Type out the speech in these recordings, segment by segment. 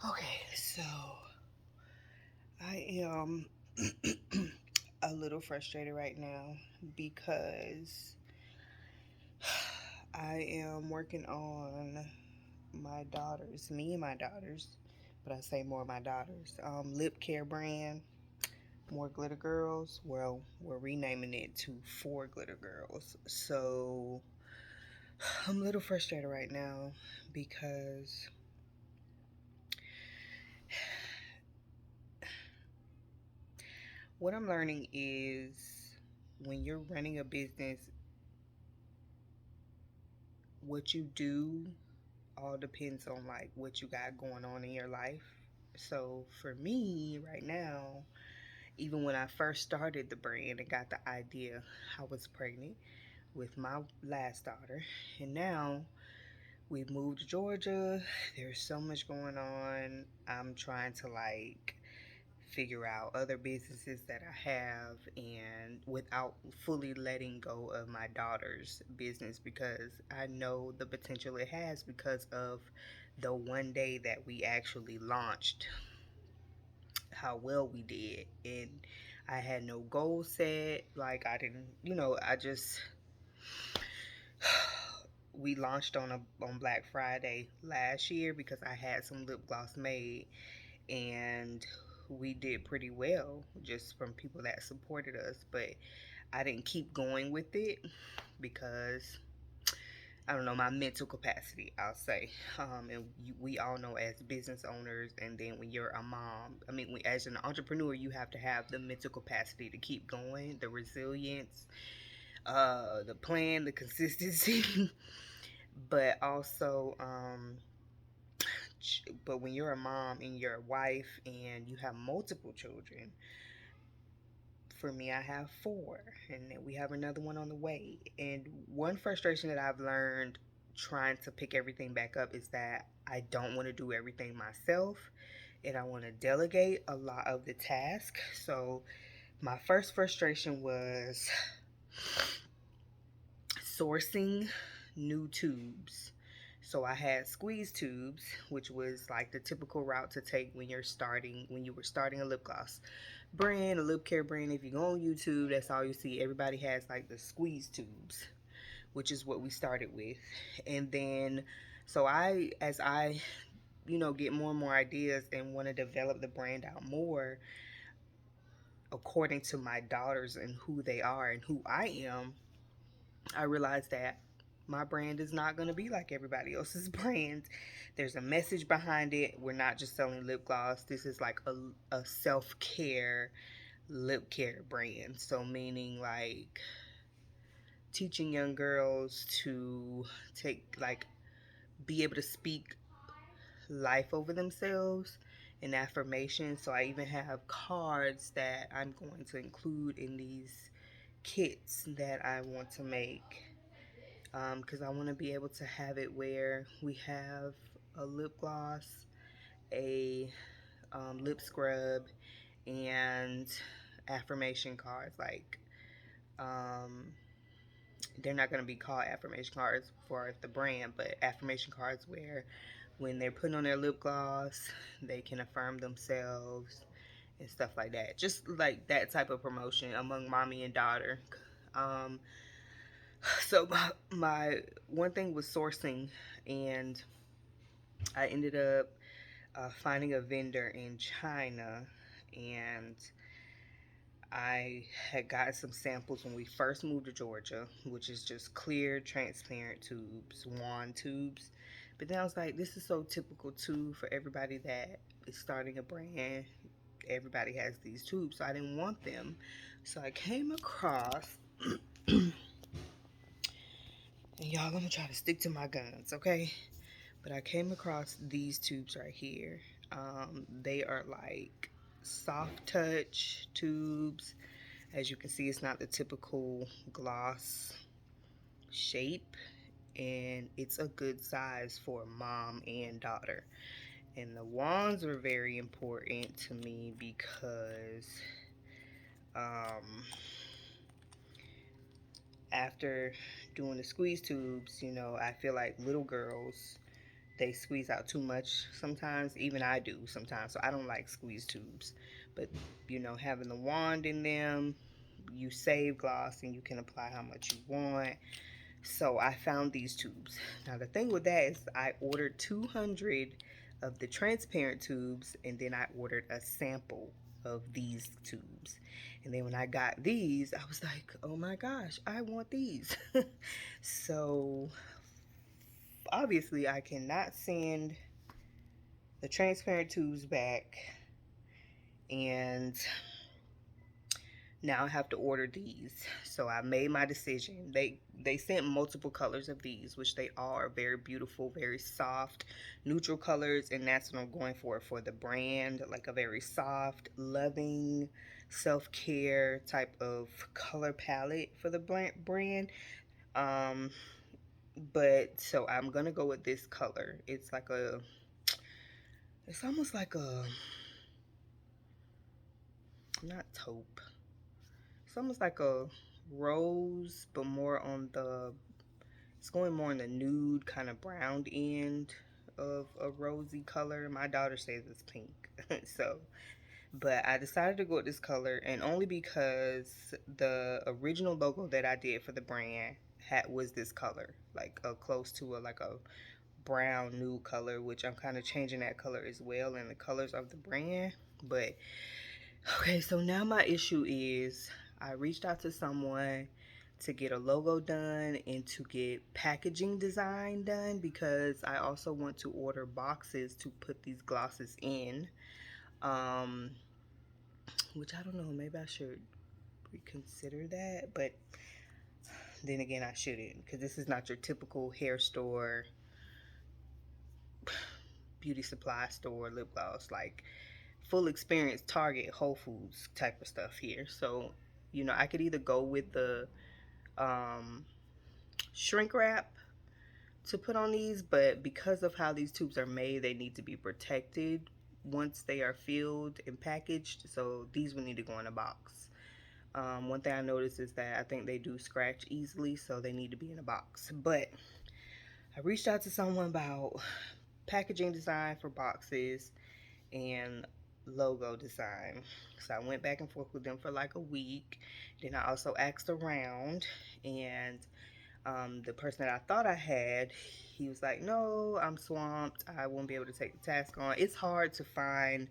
Okay, so I am a little frustrated right now because I am working on me and my daughters, but I say more my daughters, Lipcare brand, More Glitter Girls. Well, we're renaming it to Four Glitter Girls. So I'm a little frustrated right now because what I'm learning is when you're running a business, what you do all depends on like what you got going on in your life. So for me right now, even when I first started the brand and got the idea, I was pregnant with my last daughter. And now we've moved to Georgia. There's so much going on. I'm trying to like figure out other businesses that I have and without fully letting go of my daughter's business because I know the potential it has because of the one day that we actually launched, how well we did. And I had no goal set. Like, I didn't, I just we launched on Black Friday last year because I had some lip gloss made, and we did pretty well just from people that supported us. But I didn't keep going with it because I don't know, my mental capacity, I'll say. And we all know as business owners, and then when you're a mom, I mean, as an entrepreneur, you have to have the mental capacity to keep going, the resilience, the plan, the consistency. But also, but when you're a mom and you're a wife and you have multiple children, for me, I have four, and we have another one on the way. And one frustration that I've learned trying to pick everything back up is that I don't want to do everything myself, and I want to delegate a lot of the task. So, my first frustration was sourcing new tubes. So I had squeeze tubes, which was like the typical route to take when you were starting a lip gloss brand, a lip care brand. If you go on YouTube, that's all you see. Everybody has like the squeeze tubes, which is what we started with. And then, so as I, get more and more ideas and want to develop the brand out more according to my daughters and who they are and who I am, I realized that my brand is not going to be like everybody else's brand. There's a message behind it. We're not just selling lip gloss. This is like a self care lip care brand. So, meaning like teaching young girls to be able to speak life over themselves and affirmations. So, I even have cards that I'm going to include in these kits that I want to make, because I want to be able to have it where we have a lip gloss, a lip scrub, and affirmation cards. Like, um, they're not going to be called affirmation cards for the brand, but affirmation cards where when they're putting on their lip gloss, they can affirm themselves and stuff like that. Just like that type of promotion among mommy and daughter. Um, so my one thing was sourcing, and I ended up finding a vendor in China, and I had gotten some samples when we first moved to Georgia, which is just clear, transparent tubes, wand tubes. But then I was like, this is so typical too for everybody that is starting a brand. Everybody has these tubes, so I didn't want them. So I came across, and y'all, I'm gonna try to stick to my guns, okay? But I came across these tubes right here. They are like soft touch tubes. As you can see, it's not the typical gloss shape, and it's a good size for mom and daughter. And the wands were very important to me because um, after doing the squeeze tubes, I feel like little girls, they squeeze out too much sometimes. Even I do sometimes. So I don't like squeeze tubes. But having the wand in them, you save gloss and you can apply how much you want. So I found these tubes. Now the thing with that is I ordered 200 of the transparent tubes, and then I ordered a sample of these tubes. And then when I got these, I was like, oh my gosh, I want these. So obviously I cannot send the transparent tubes back, and now I have to order these. So I made my decision. They sent multiple colors of these, which they are very beautiful, very soft, neutral colors, and that's what I'm going for the brand, like a very soft, loving, self-care type of color palette for the brand. Um, but so I'm gonna go with this color. It's almost like a, not taupe. It's almost like a rose, but more on the, it's going more in the nude kind of brown end of a rosy color. My daughter says it's pink. So, but I decided to go with this color, and only because the original logo that I did for the brand was this color, like a close to a brown nude color, which I'm kind of changing that color as well in the colors of the brand. But okay, so now my issue is I reached out to someone to get a logo done and to get packaging design done, because I also want to order boxes to put these glosses in. Um, which I don't know, maybe I should reconsider that, but then again I shouldn't, because this is not your typical hair store, beauty supply store lip gloss, like full experience Target, Whole Foods type of stuff here. So I could either go with the um, shrink wrap to put on these, but because of how these tubes are made, they need to be protected once they are filled and packaged. So these will need to go in a box. One thing I noticed is that I think they do scratch easily, so they need to be in a box. But I reached out to someone about packaging design for boxes and logo design. So I went back and forth with them for like a week. Then I also asked around, and the person that I thought I had, he was like, no, I'm swamped. I won't be able to take the task on. It's hard to find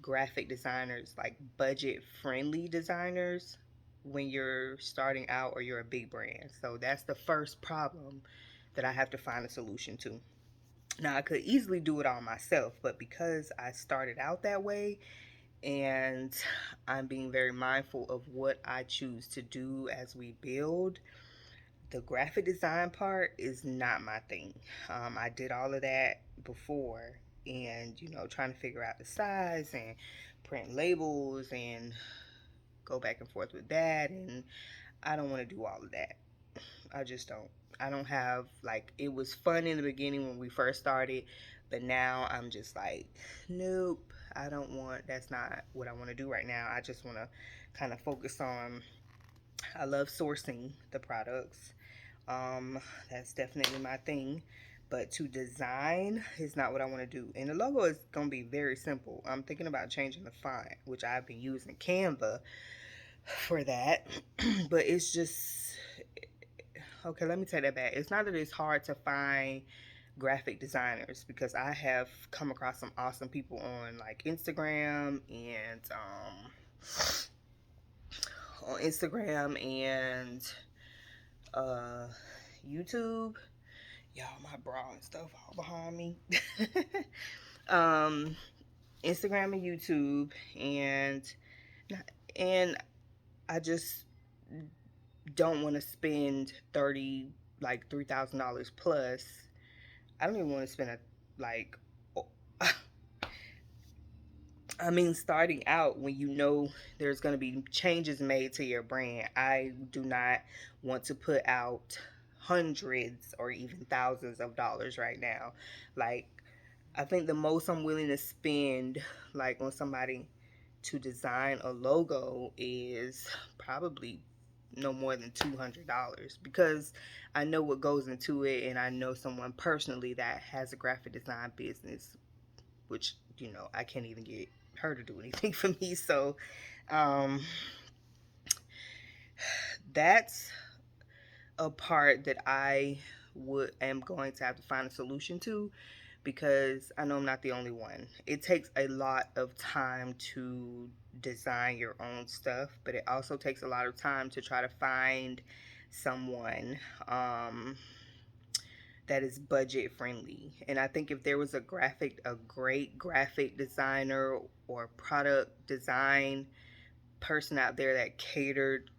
graphic designers, like budget friendly designers, when you're starting out or you're a big brand. So that's the first problem that I have to find a solution to. Now, I could easily do it all myself, but because I started out that way, and I'm being very mindful of what I choose to do as we build, the graphic design part is not my thing. I did all of that before, and trying to figure out the size and print labels and go back and forth with that, and I don't want to do all of that. I just don't. I don't have, like, it was fun in the beginning when we first started, but now I'm just like, nope, that's not what I want to do right now. I just want to kind of focus on, I love sourcing the products. Um, that's definitely my thing. But to design is not what I want to do. And the logo is going to be very simple. I'm thinking about changing the font, which I've been using Canva for that. But it's just, okay, let me take that back. It's not that it's hard to find graphic designers, because I have come across some awesome people on like Instagram and uh, YouTube. Y'all, my bra and stuff all behind me. um, Instagram and YouTube, and I just don't want to spend $3,000 plus. I don't even want to spend like. I mean, starting out, when there's going to be changes made to your brand, I do not want to put out hundreds or even thousands of dollars right now. Like, I think the most I'm willing to spend, like, on somebody to design a logo is probably no more than $200 because I know what goes into it, and I know someone personally that has a graphic design business, which, I can't even get her to do anything for me. So um, that's a part that I would am going to have to find a solution to, because I know I'm not the only one. It takes a lot of time to design your own stuff, but it also takes a lot of time to try to find someone that is budget friendly. And I think if there was a great graphic designer or product design person out there that catered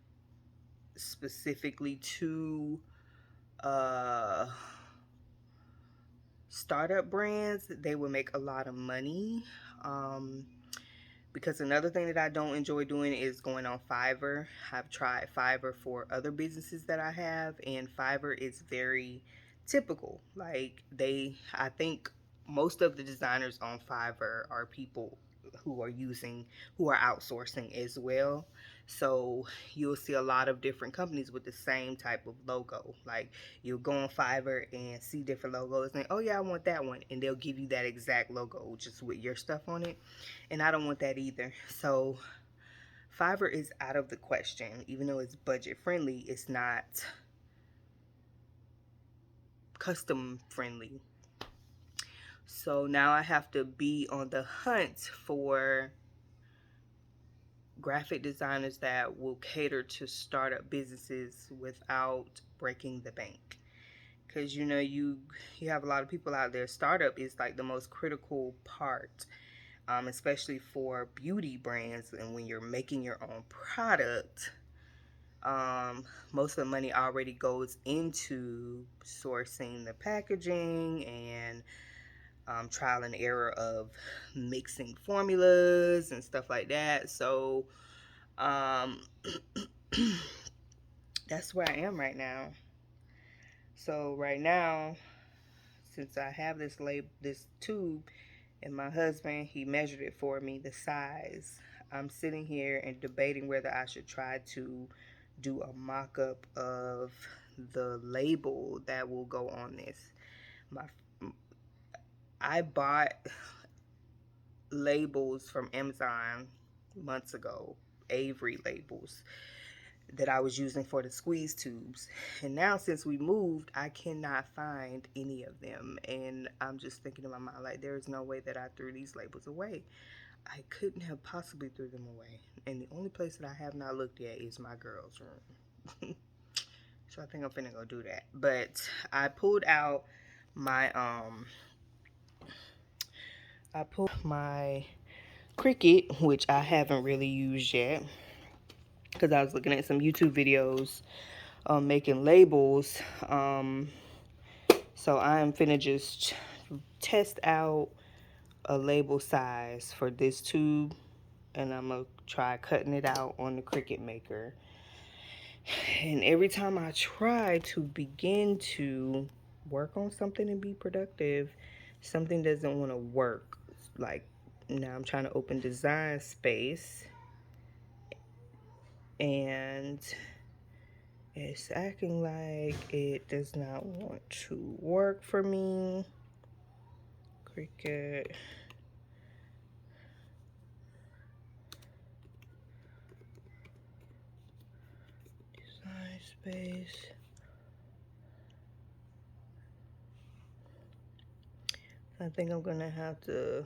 specifically to uh startup brands, they would make a lot of money. Um, because another thing that I don't enjoy doing is going on Fiverr. I've tried Fiverr for other businesses that I have, and Fiverr is very typical. Like, I think most of the designers on Fiverr are people who are using, who are outsourcing as well. So you'll see a lot of different companies with the same type of logo. Like, you'll go on Fiverr and see different logos and, oh yeah, I want that one, and they'll give you that exact logo just with your stuff on it, and I don't want that either. So Fiverr is out of the question. Even though it's budget friendly, it's not custom friendly. So now I have to be on the hunt for graphic designers that will cater to startup businesses without breaking the bank. Because you have a lot of people out there. Startup is like the most critical part, especially for beauty brands. And when you're making your own product, most of the money already goes into sourcing the packaging and trial and error of mixing formulas and stuff like that. So um, that's where I am right now. So right now, since I have this tube, and my husband, he measured it for me, the size, I'm sitting here and debating whether I should try to do a mock-up of the label that will go on this. My I bought labels from Amazon months ago, Avery labels that I was using for the squeeze tubes. And now since we moved, I cannot find any of them. And I'm just thinking in my mind, like, there is no way that I threw these labels away. I couldn't have possibly threw them away. And the only place that I have not looked at is my girl's room. So I think I'm finna go do that. But I pulled out my Cricut, which I haven't really used yet, because I was looking at some YouTube videos making labels. So I'm finna just test out a label size for this tube, and I'm gonna try cutting it out on the Cricut Maker. And every time I try to begin to work on something and be productive, something doesn't want to work. Like, now I'm trying to open Design Space, and it's acting like it does not want to work for me. Cricut. Design Space. I think I'm gonna have to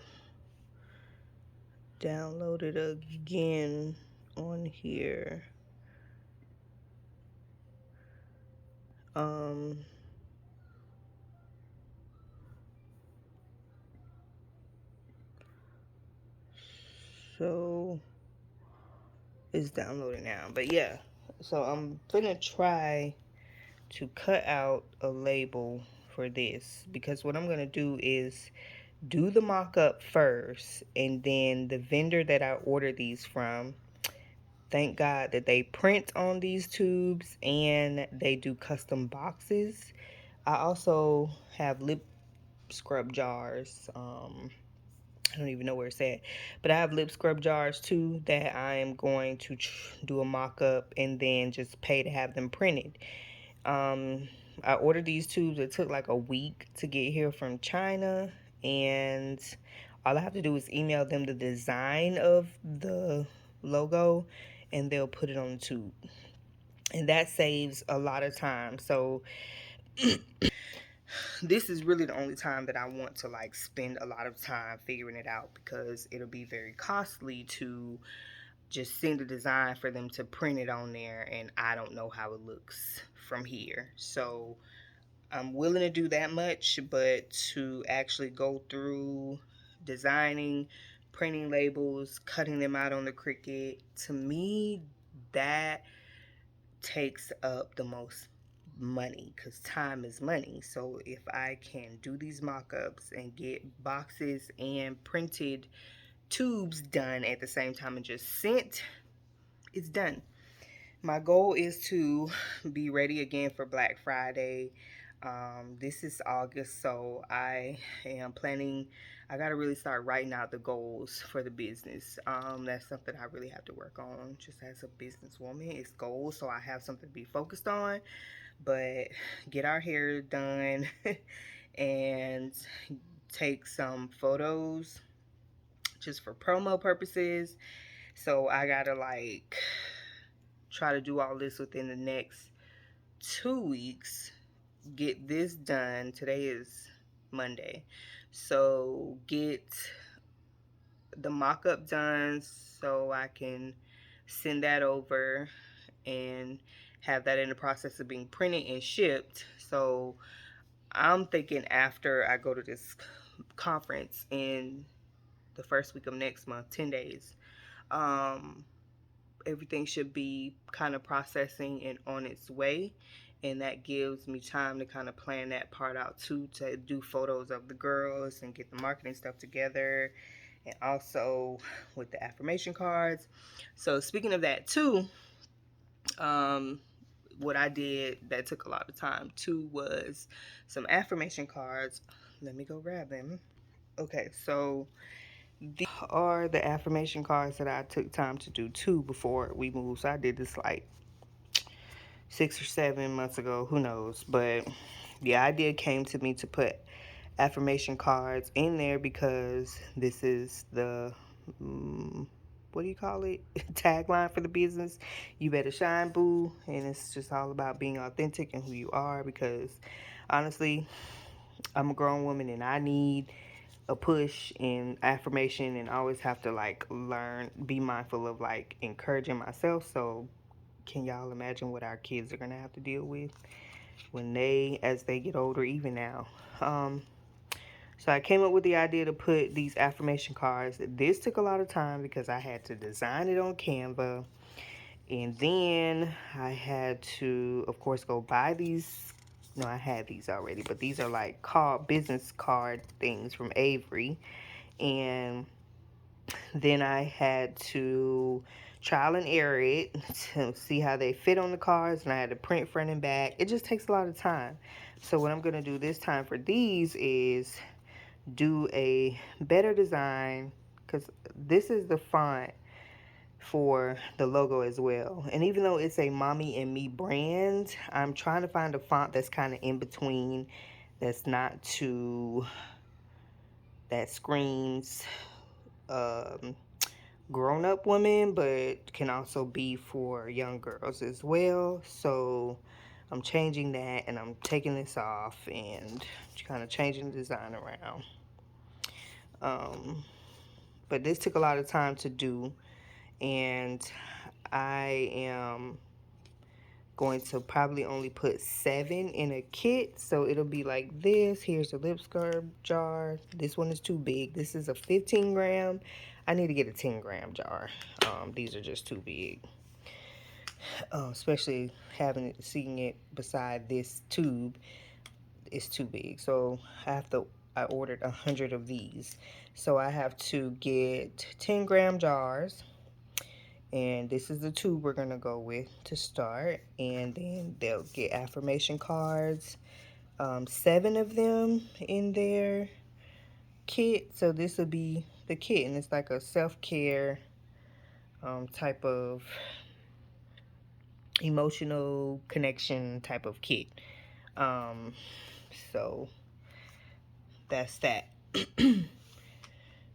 download it again on here. So it's downloading now. But yeah, so I'm gonna try to cut out a label for this, because what I'm gonna do is do the mock-up first, and then the vendor that I ordered these from, thank God that they print on these tubes and they do custom boxes. I also have lip scrub jars. I don't even know where it's at. But I have lip scrub jars too that I am going to do a mock-up and then just pay to have them printed. Um, I ordered these tubes. It took like a week to get here from China, and all I have to do is email them the design of the logo, and they'll put it on the tube. And that saves a lot of time. So this is really the only time that I want to like spend a lot of time figuring it out, because it'll be very costly to just send a design for them to print it on there, and I don't know how it looks from here. So I'm willing to do that much, but to actually go through designing, printing labels, cutting them out on the Cricut, to me, that takes up the most money, because time is money. So if I can do these mock-ups and get boxes and printed tubes done at the same time and just sent, it's done. My goal is to be ready again for Black Friday. This is August, so I am planning. I got to really start writing out the goals for the business. That's something I really have to work on just as a businesswoman. It's goals, so I have something to be focused on. But get our hair done and take some photos just for promo purposes. So I got to like try to do all this within the next 2 weeks. Get this done. Today is Monday. So get the mock-up done so I can send that over and have that in the process of being printed and shipped. So I'm thinking after I go to this conference in the first week of next month, 10 days, um, everything should be kind of processing and on its way. And that gives me time to kind of plan that part out too, to do photos of the girls and get the marketing stuff together, and also with the affirmation cards. So speaking of that too, um, what I did that took a lot of time too was some affirmation cards. Let me go grab them. Okay, so these are the affirmation cards that I took time to do too before we moved. So I did this like 6 or 7 months ago, who knows. But the idea came to me to put affirmation cards in there because this is the what do you call it, tagline for the business. You better shine, boo. And it's just all about being authentic and who you are, because honestly, I'm a grown woman and I need a push in affirmation, and I always have to like learn, be mindful of like encouraging myself. So can y'all imagine what our kids are gonna have to deal with when as they get older, even now? So I came up with the idea to put these affirmation cards. This took a lot of time because I had to design it on Canva, and then I had to, of course, go buy these. No, I had these already, but these are like business card things from Avery, and then I had to trial and error it to see how they fit on the cards, and I had to print front and back. It just takes a lot of time. So what I'm going to do this time for these is do a better design, because this is the font for the logo as well. And even though it's a Mommy and Me brand, I'm trying to find a font that's kind of in between, that's not too, that screams grown-up women, but can also be for young girls as well. So I'm changing that, and I'm taking this off and kind of changing the design around. But this took a lot of time to do, and I am going to probably only put 7 in a kit. So it'll be like this. Here's the lip scrub jar. This one is too big. This is a 15 gram. I need to get a 10 gram jar. These are just too big. Especially seeing it beside this tube is too big. So I ordered 100 of these. So I have to get 10 gram jars. And this is the tube we're going to go with to start. And then they'll get affirmation cards. 7 of them in their kit. So this will be the kit, and it's like a self-care type of emotional connection type of kit. Um, so that's that.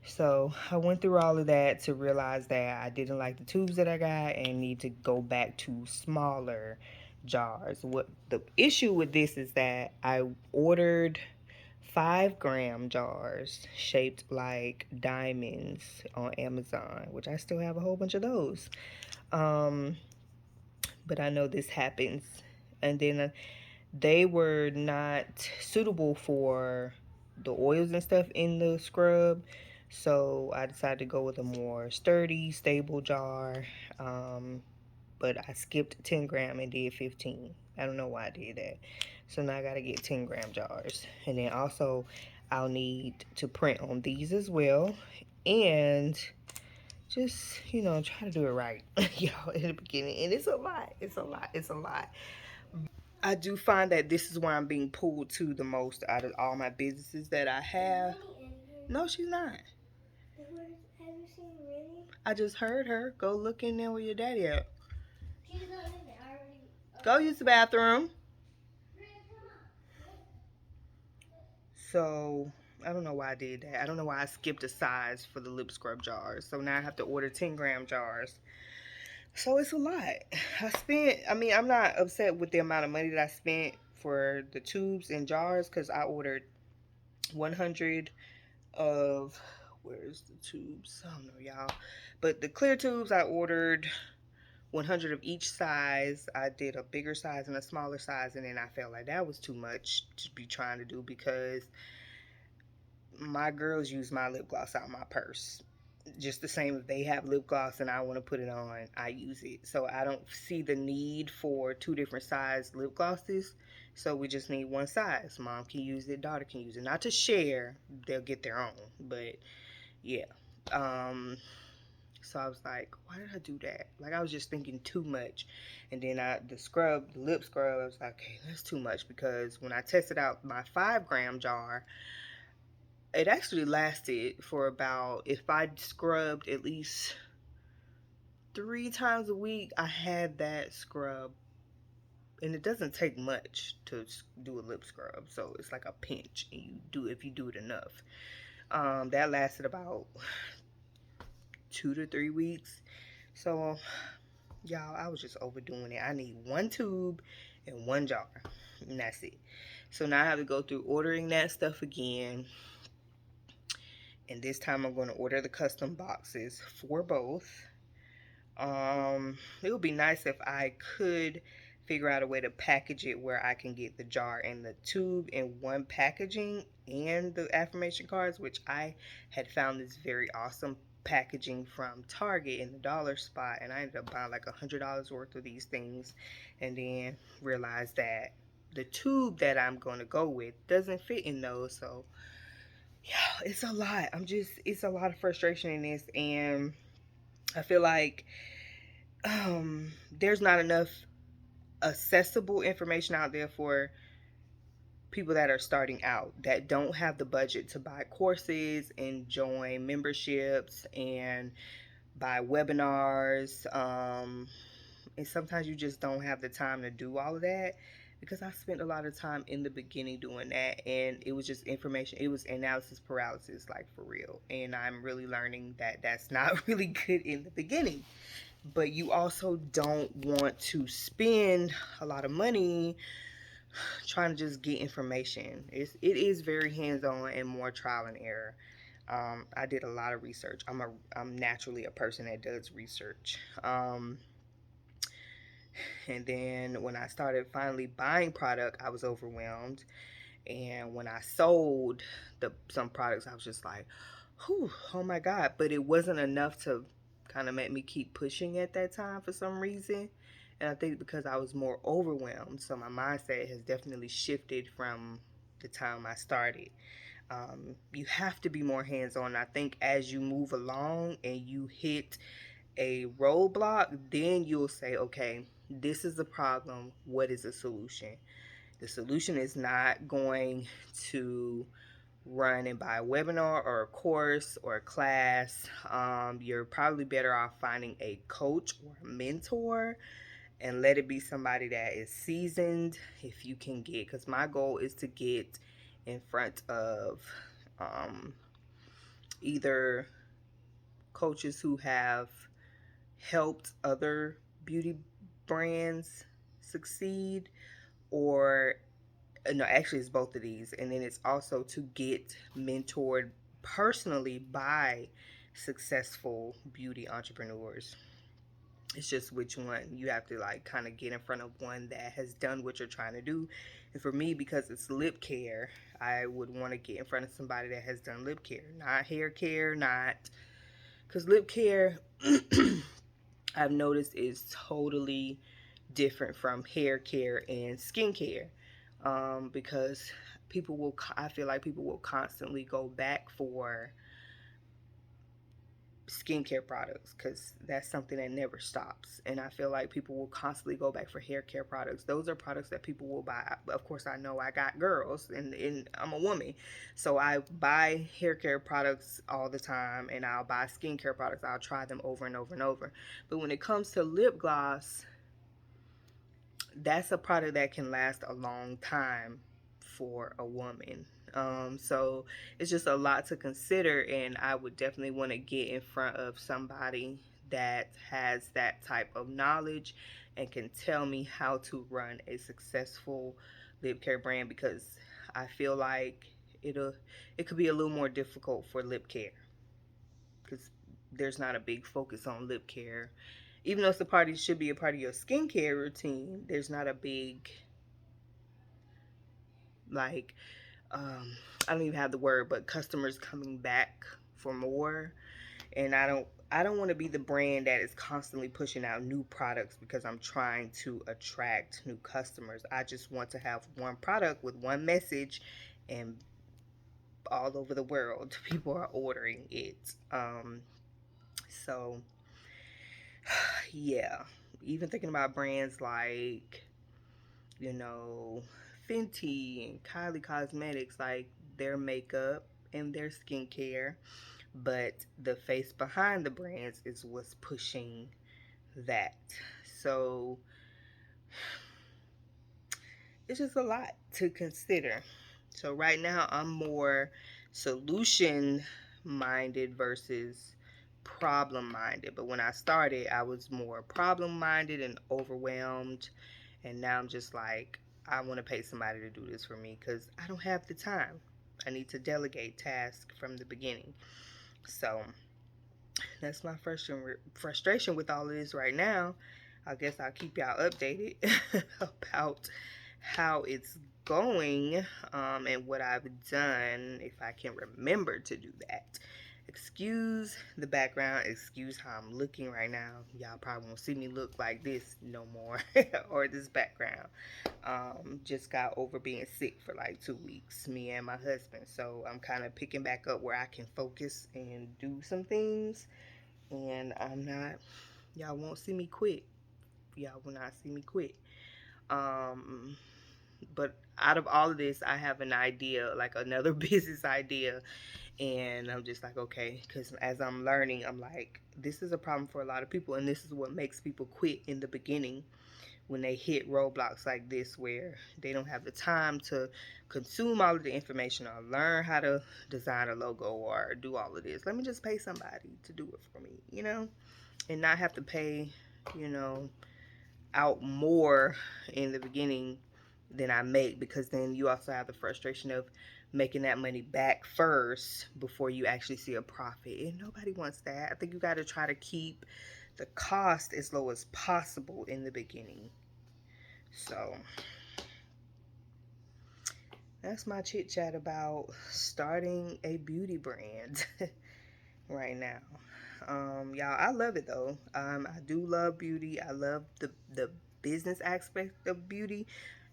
So I went through all of that to realize that I didn't like the tubes that I got and need to go back to smaller jars. What the issue with this is that I ordered 5 gram jars shaped like diamonds on Amazon, which I still have a whole bunch of those. But I know this happens. And then they were not suitable for the oils and stuff in the scrub. So I decided to go with a more sturdy, stable jar. But I skipped 10 gram and did 15. I don't know why I did that. So now I gotta get 10 gram jars. And then also I'll need to print on these as well. And just, try to do it right, y'all, in the beginning. And it's a lot. It's a lot. It's a lot. I do find that this is where I'm being pulled to the most out of all my businesses that I have. No, she's not. Have you seen Rennie? I just heard her. Go look in there where your daddy at. She's not in there. I already. Go use the bathroom. So, I don't know why I did that. I don't know why I skipped a size for the lip scrub jars. So now I have to order 10 gram jars. So it's a lot. I'm not upset with the amount of money that I spent for the tubes and jars because I ordered 100 of, where's the tubes? I don't know, y'all. But the clear tubes, I ordered 100 of each size. I did a bigger size and a smaller size, and then I felt like that was too much to be trying to do because my girls use my lip gloss out of my purse. Just the same, if they have lip gloss and I want to put it on, I use it. So I don't see the need for 2 different size lip glosses. So we just need one size. Mom can use it, daughter can use it. Not to share, they'll get their own. But yeah. So I was like, why did I do that? Like, I was just thinking too much. And then the lip scrub, I was like, okay, that's too much. Because when I tested out my 5 gram jar, it actually lasted for about, if I scrubbed at least 3 times a week, I had that scrub. And it doesn't take much to do a lip scrub, so it's like a pinch, and if you do it enough. That lasted about 2 to 3 weeks. So y'all, I was just overdoing it. I need 1 tube and 1 jar, and that's it. So now I have to go through ordering that stuff again. And this time I'm going to order the custom boxes for both. It would be nice if I could figure out a way to package it where I can get the jar and the tube in one packaging and the affirmation cards, which I had found this very awesome packaging from Target in the dollar spot, and I ended up buying like $100 worth of these things, and then realized that the tube that I'm going to go with doesn't fit in those. So yeah, it's a lot. It's a lot of frustration in this, and I feel like there's not enough accessible information out there for people that are starting out that don't have the budget to buy courses and join memberships and buy webinars. And sometimes you just don't have the time to do all of that, because I spent a lot of time in the beginning doing that, and it was just information. It was analysis paralysis, like, for real. And I'm really learning that that's not really good in the beginning. But you also don't want to spend a lot of money trying to just get information. It is very hands-on and more trial and error. I did a lot of research. I'm naturally a person that does research. And then when I started finally buying product, I was overwhelmed. And when I sold some products, I was just like, whew, oh my God. But it wasn't enough to kind of make me keep pushing at that time for some reason. And I think because I was more overwhelmed. So my mindset has definitely shifted from the time I started. You have to be more hands-on. I think as you move along and you hit a roadblock, then you'll say, okay, this is the problem. What is the solution? The solution is not going to run and buy a webinar or a course or a class. You're probably better off finding a coach or a mentor, and let it be somebody that is seasoned if you can get, because my goal is to get in front of either coaches who have helped other beauty brands succeed, or no, actually it's both of these. And then it's also to get mentored personally by successful beauty entrepreneurs. It's just which one. You have to like kind of get in front of one that has done what you're trying to do. And for me, because it's lip care, I would want to get in front of somebody that has done lip care, not hair care, not, because lip care I've noticed is totally different from hair care and skin care. Because I feel like people will constantly go back for skincare products because that's something that never stops. And I feel like people will constantly go back for hair care products. Those are products that people will buy. Of course, I know I got girls, and I'm a woman, so I buy hair care products all the time, and I'll buy skincare products. I'll try them over and over and over. But when it comes to lip gloss, that's a product that can last a long time for a woman. So it's just a lot to consider, and I would definitely want to get in front of somebody that has that type of knowledge and can tell me how to run a successful lip care brand, because I feel like it could be a little more difficult for lip care because there's not a big focus on lip care. Even though it's a part, it should be a part of your skincare routine, there's not a big, like, I don't even have the word, but customers coming back for more. And I don't want to be the brand that is constantly pushing out new products because I'm trying to attract new customers. I just want to have one product with one message, and all over the world people are ordering it. So yeah, even thinking about brands like, you know, Fenty and Kylie Cosmetics, like their makeup and their skincare, but the face behind the brands is what's pushing that. So it's just a lot to consider. So right now I'm more solution minded versus problem minded. But when I started, I was more problem minded and overwhelmed. And now I'm just like, I want to pay somebody to do this for me because I don't have the time. I need to delegate tasks from the beginning. So that's my frustration with all of this right now. I guess I'll keep y'all updated about how it's going, and what I've done, if I can remember to do that. Excuse the background, excuse how I'm looking right now. Y'all probably won't see me look like this no more, or this background. Just got over being sick for like 2 weeks, me and my husband. So I'm kind of picking back up where I can focus and do some things. And I'm not, y'all won't see me quit. Y'all will not see me quit. Um, but out of all of this, I have an idea, like another business idea, and I'm just like, okay, because as I'm learning, I'm like, this is a problem for a lot of people, and this is what makes people quit in the beginning when they hit roadblocks like this, where they don't have the time to consume all of the information or learn how to design a logo or do all of this. Let me just pay somebody to do it for me, and not have to pay, you know, out more in the beginning than I make, because then you also have the frustration of making that money back first before you actually see a profit. And nobody wants that. I think you got to try to keep the cost as low as possible in the beginning. So that's my chit chat about starting a beauty brand right now. Y'all, I love it though. I do love beauty. I love the business aspect of beauty.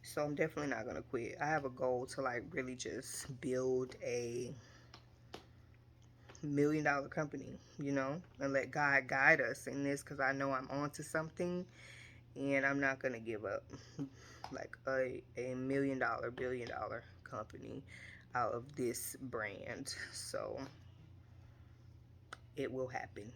So I'm definitely not gonna quit. I have a goal to like really just build a $1 million company, and let God guide us in this, because I know I'm onto something, and I'm not gonna give up. Like a $1 million, $1 billion company. out of this brand. So it will happen.